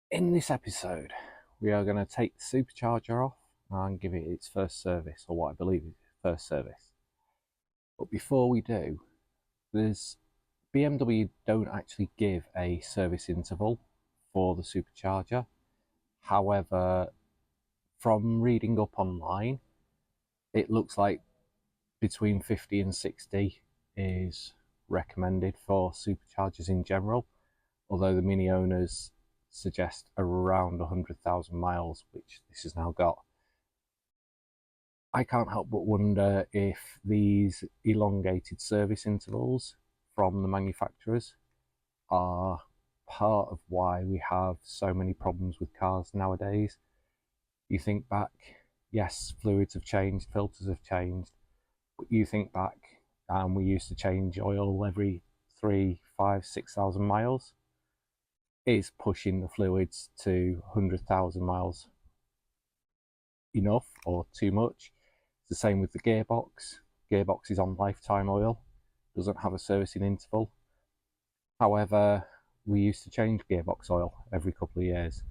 In this episode, we are going to take the supercharger off and give it its first service, or what I believe is its first service. But before we do, there's BMW don't actually give a service interval for the supercharger. However, from reading up online, it looks like between 50 and 60 is recommended for superchargers in general, although the Mini owners suggest around 100,000 miles, which this has now got. I can't help but wonder if these elongated service intervals from the manufacturers are part of why we have so many problems with cars nowadays. You think back, yes, fluids have changed, filters have changed, but you think back and we used to change oil every 3, 5, 6,000 miles. Is pushing the fluids to 100,000 miles enough or too much? It's the same with the gearbox. Gearbox is on lifetime oil, doesn't have a servicing interval. However, we used to change gearbox oil every couple of years.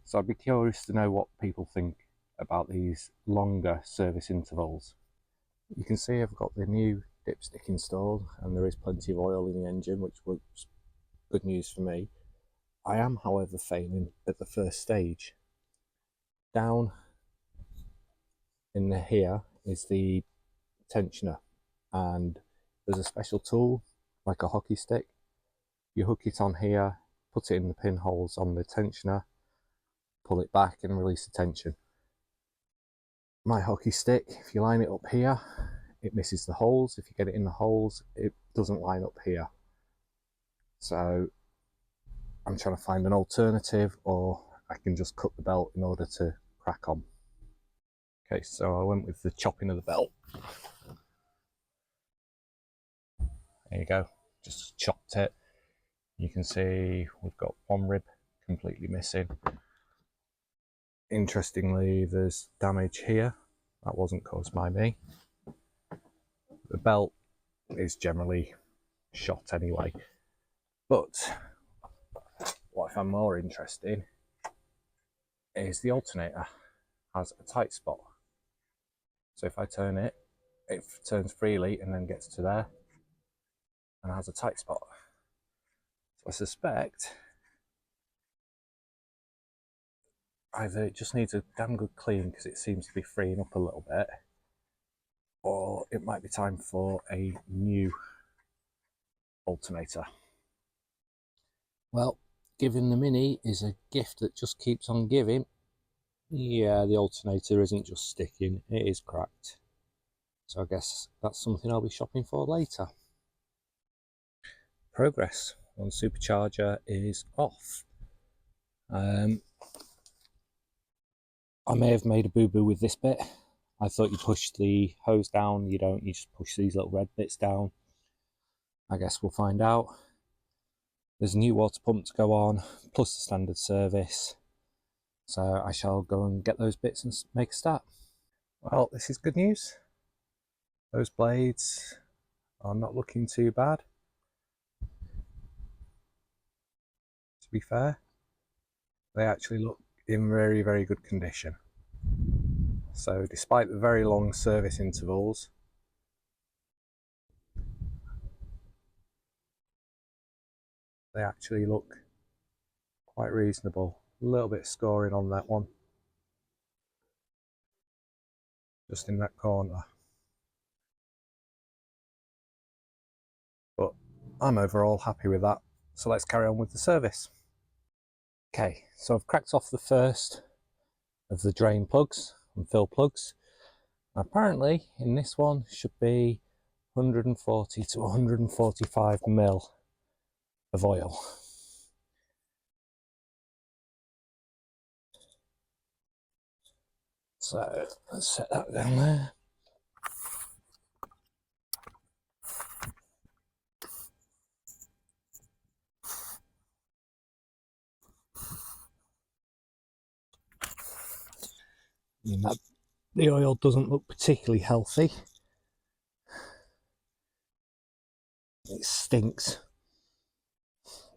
So I'd be curious to know what people think about these longer service intervals. You can see I've got the new dipstick installed and there is plenty of oil in the engine, which was good news for me. I am, however, failing at the first stage. Down in here is the tensioner, and there's a special tool like a hockey stick. You hook it on here, put it in the pinholes on the tensioner, pull it back and release the tension. My hockey stick, if you line it up here, it misses the holes. If you get it in the holes, it doesn't line up here. So I'm trying to find an alternative, or I can just cut the belt in order to crack on. Okay, so I went with the chopping of the belt. There you go, just chopped it. You can see we've got one rib completely missing. Interestingly, there's damage here. That wasn't caused by me. The belt is generally shot anyway. But what I find more interesting is the alternator has a tight spot. So if I turn it, it turns freely and then gets to there and has a tight spot. So I suspect either it just needs a damn good clean because it seems to be freeing up a little bit, or it might be time for a new alternator. Well, giving the Mini is a gift that just keeps on giving. Yeah, the alternator isn't just sticking, it is cracked. So I guess that's something I'll be shopping for later. Progress on Supercharger is off. I may have made a boo-boo with this bit. I thought you push the hose down, you don't, you just push these little red bits down. I guess we'll find out. There's a new water pump to go on, plus the standard service. So I shall go and get those bits and make a start. Well, this is good news. Those blades are not looking too bad. To be fair, they actually look in very, very good condition. So despite the very long service intervals, they actually look quite reasonable. A little bit of scoring on that one, just in that corner. But I'm overall happy with that. So let's carry on with the service. Okay, so I've cracked off the first of the drain plugs and fill plugs. Apparently in this one should be 140 to 145 mil of oil. So let's set that down there. The oil doesn't look particularly healthy. It stinks.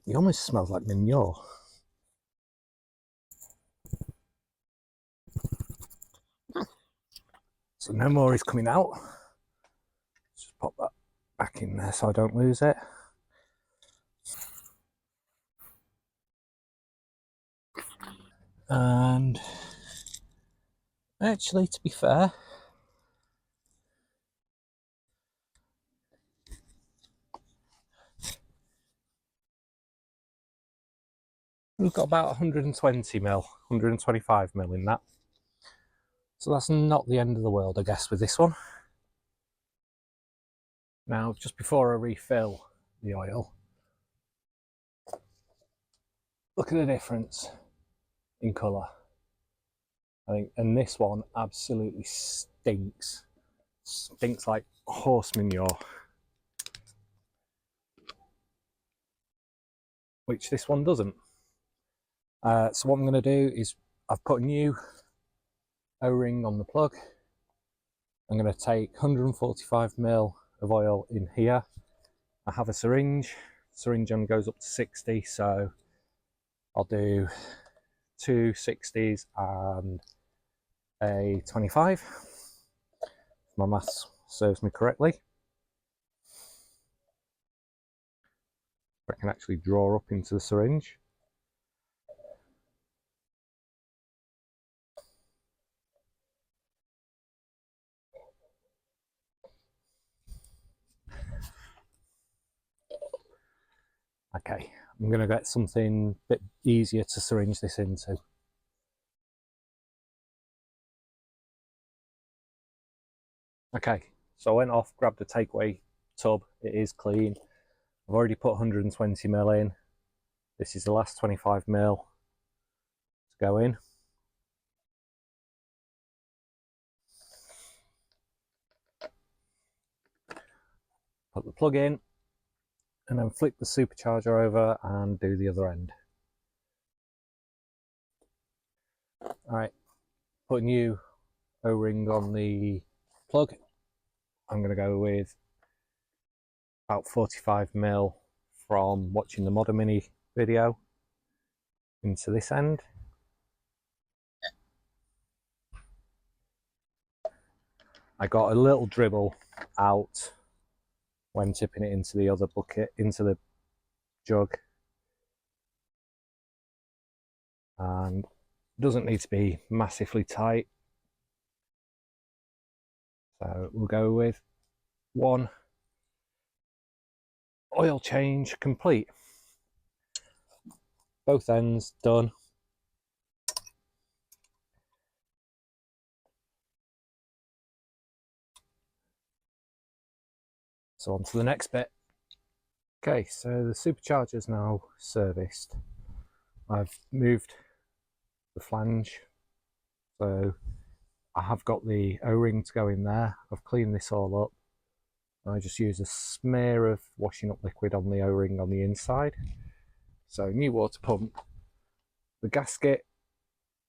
It almost smells like manure. So no more is coming out. Just pop that back in there so I don't lose it. And actually, to be fair, we've got about 120 mil, 125 mil in that. So that's not the end of the world, I guess, with this one. Now, just before I refill the oil, look at the difference in colour. I think, and this one absolutely stinks. Stinks like horse manure. Which this one doesn't. So what I'm going to do is I've put a new O-ring on the plug. I'm going to take 145 mil of oil in here. I have a syringe. Syringe only goes up to 60, so I'll do 2 60s and a 25. My maths serves me correctly. I can actually draw up into the syringe. Okay, I'm going to get something a bit easier to syringe this into. Okay, so I went off, grabbed a takeaway tub. It is clean. I've already put 120 mil in. This is the last 25 mil to go in. Put the plug in and then flip the supercharger over and do the other end. All right, put a new O-ring on the plug. I'm going to go with about 45 mil from watching the Modern Mini video into this end. I got a little dribble out when tipping it into the other bucket, into the jug, and it doesn't need to be massively tight. So we'll go with one oil change complete. Both ends done. So on to the next bit. Okay, so the supercharger is now serviced. I've moved the flange, so I have got the O-ring to go in there. I've cleaned this all up. I just use a smear of washing up liquid on the O-ring on the inside. So new water pump. The gasket,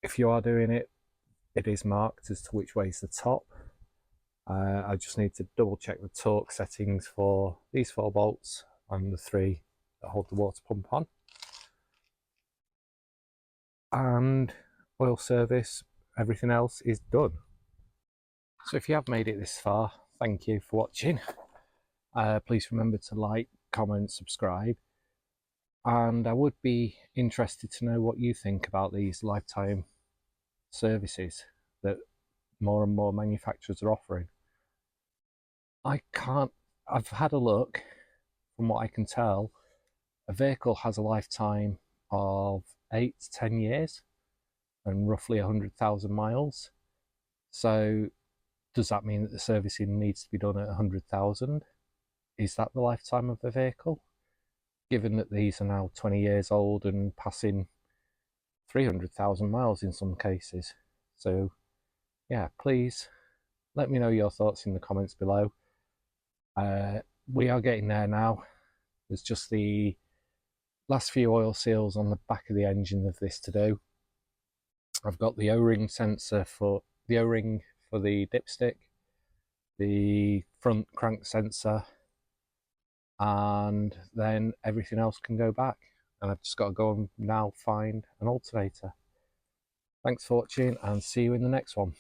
if you are doing it, it is marked as to which way is the top. I just need to double check the torque settings for these 4 bolts and the 3 that hold the water pump on. And oil service, everything else is done. So if you have made it this far, thank you for watching. Please remember to like, comment, subscribe. And I would be interested to know what you think about these lifetime services that more and more manufacturers are offering. I've had a look. From what I can tell, a vehicle has a lifetime of 8 to 10 years and roughly 100,000 miles. So does that mean that the servicing needs to be done at 100,000? Is that the lifetime of the vehicle? Given that these are now 20 years old and passing 300,000 miles in some cases. So yeah, please let me know your thoughts in the comments below. We are getting there now. There's just the last few oil seals on the back of the engine of this to do. I've got the O-ring sensor for the O-ring for the dipstick, the front crank sensor, and then everything else can go back. And I've just got to go and now find an alternator. Thanks for watching and see you in the next one.